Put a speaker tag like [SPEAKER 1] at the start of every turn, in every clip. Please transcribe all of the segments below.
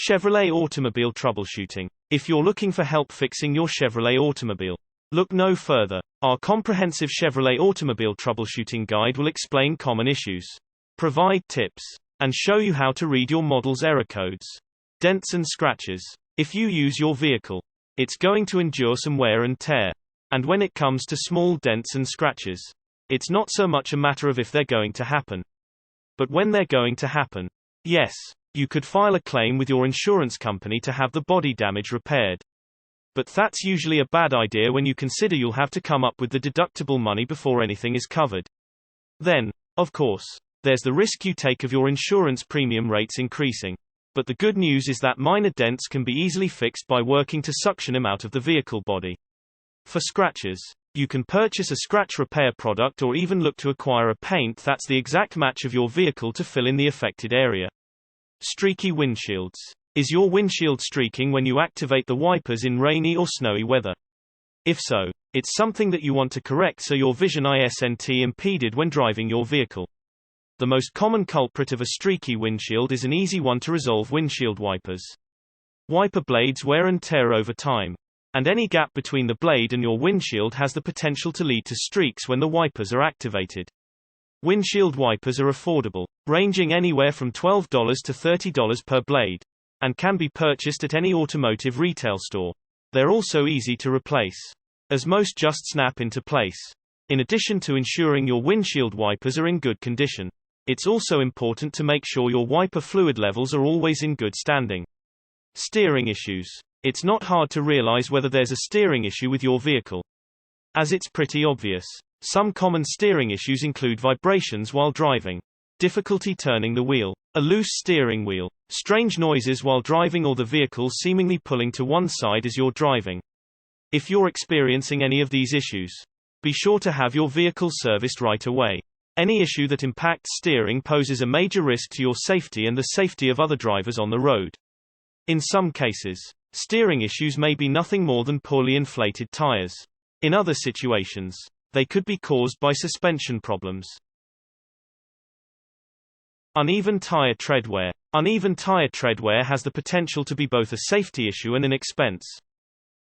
[SPEAKER 1] Chevrolet Automobile Troubleshooting. If you're looking for help fixing your Chevrolet automobile, look no further. Our comprehensive Chevrolet Automobile Troubleshooting Guide will explain common issues, provide tips, and show you how to read your model's error codes. Dents and scratches. If you use your vehicle, it's going to endure some wear and tear. And when it comes to small dents and scratches, it's not so much a matter of if they're going to happen, but when they're going to happen. Yes, you could file a claim with your insurance company to have the body damage repaired. But that's usually a bad idea when you consider you'll have to come up with the deductible money before anything is covered. Then, of course, there's the risk you take of your insurance premium rates increasing. But the good news is that minor dents can be easily fixed by working to suction them out of the vehicle body. For scratches, you can purchase a scratch repair product or even look to acquire a paint that's the exact match of your vehicle to fill in the affected area. Streaky windshields. Is your windshield streaking when you activate the wipers in rainy or snowy weather? If so, it's something that you want to correct so your vision isn't impeded when driving your vehicle. The most common culprit of a streaky windshield is an easy one to resolve: windshield wipers. Wiper blades wear and tear over time, and any gap between the blade and your windshield has the potential to lead to streaks when the wipers are activated. Windshield wipers are affordable, ranging anywhere from $12 to $30 per blade, and can be purchased at any automotive retail store. They're also easy to replace, as most just snap into place. In addition to ensuring your windshield wipers are in good condition, it's also important to make sure your wiper fluid levels are always in good standing. Steering issues. It's not hard to realize whether there's a steering issue with your vehicle, as it's pretty obvious. Some common steering issues include vibrations while driving, difficulty turning the wheel, a loose steering wheel, strange noises while driving, or the vehicle seemingly pulling to one side as you're driving. If you're experiencing any of these issues, be sure to have your vehicle serviced right away. Any issue that impacts steering poses a major risk to your safety and the safety of other drivers on the road. In some cases, steering issues may be nothing more than poorly inflated tires. In other situations, they could be caused by suspension problems. Uneven tire tread wear. Uneven tire tread wear has the potential to be both a safety issue and an expense.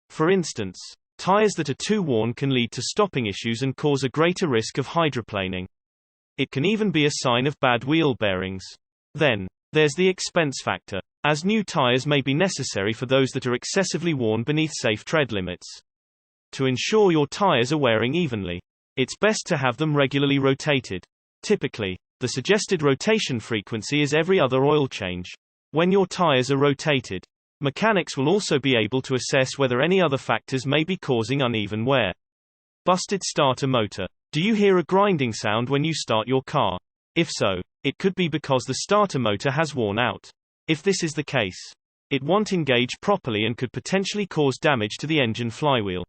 [SPEAKER 1] For instance, tires that are too worn can lead to stopping issues and cause a greater risk of hydroplaning. It can even be a sign of bad wheel bearings. Then, there's the expense factor, as new tires may be necessary for those that are excessively worn beneath safe tread limits. To ensure your tires are wearing evenly, it's best to have them regularly rotated. Typically, the suggested rotation frequency is every other oil change. When your tires are rotated, mechanics will also be able to assess whether any other factors may be causing uneven wear. Busted starter motor. Do you hear a grinding sound when you start your car? If so, it could be because the starter motor has worn out. If this is the case, it won't engage properly and could potentially cause damage to the engine flywheel.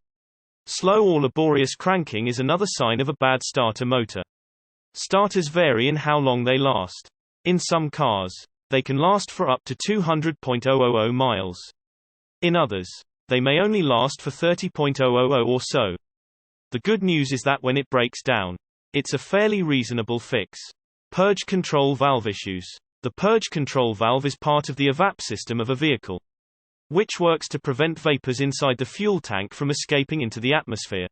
[SPEAKER 1] Slow or laborious cranking is another sign of a bad starter motor. Starters vary in how long they last. In some cars, they can last for up to 200,000 miles. In others, they may only last for 30,000 or so. The good news is that when it breaks down, it's a fairly reasonable fix. Purge control valve issues. The purge control valve is part of the evap system of a vehicle, which works to prevent vapors inside the fuel tank from escaping into the atmosphere.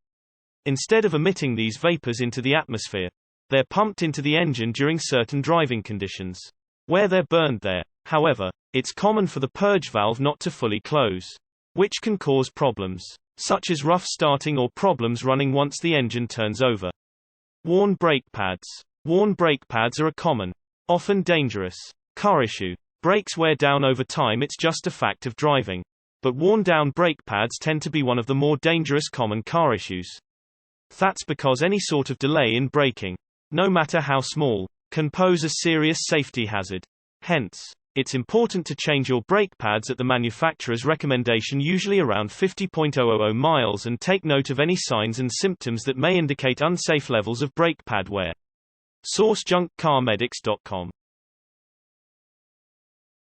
[SPEAKER 1] Instead of emitting these vapors into the atmosphere, they're pumped into the engine during certain driving conditions, where they're burned there. However, it's common for the purge valve not to fully close, which can cause problems, such as rough starting or problems running once the engine turns over. Worn brake pads. Worn brake pads are a common, often dangerous, car issue. Brakes wear down over time, it's just a fact of driving. But worn down brake pads tend to be one of the more dangerous common car issues. That's because any sort of delay in braking, no matter how small, can pose a serious safety hazard. Hence, it's important to change your brake pads at the manufacturer's recommendation, usually around 50,000 miles, and take note of any signs and symptoms that may indicate unsafe levels of brake pad wear. Source: junkcarmedics.com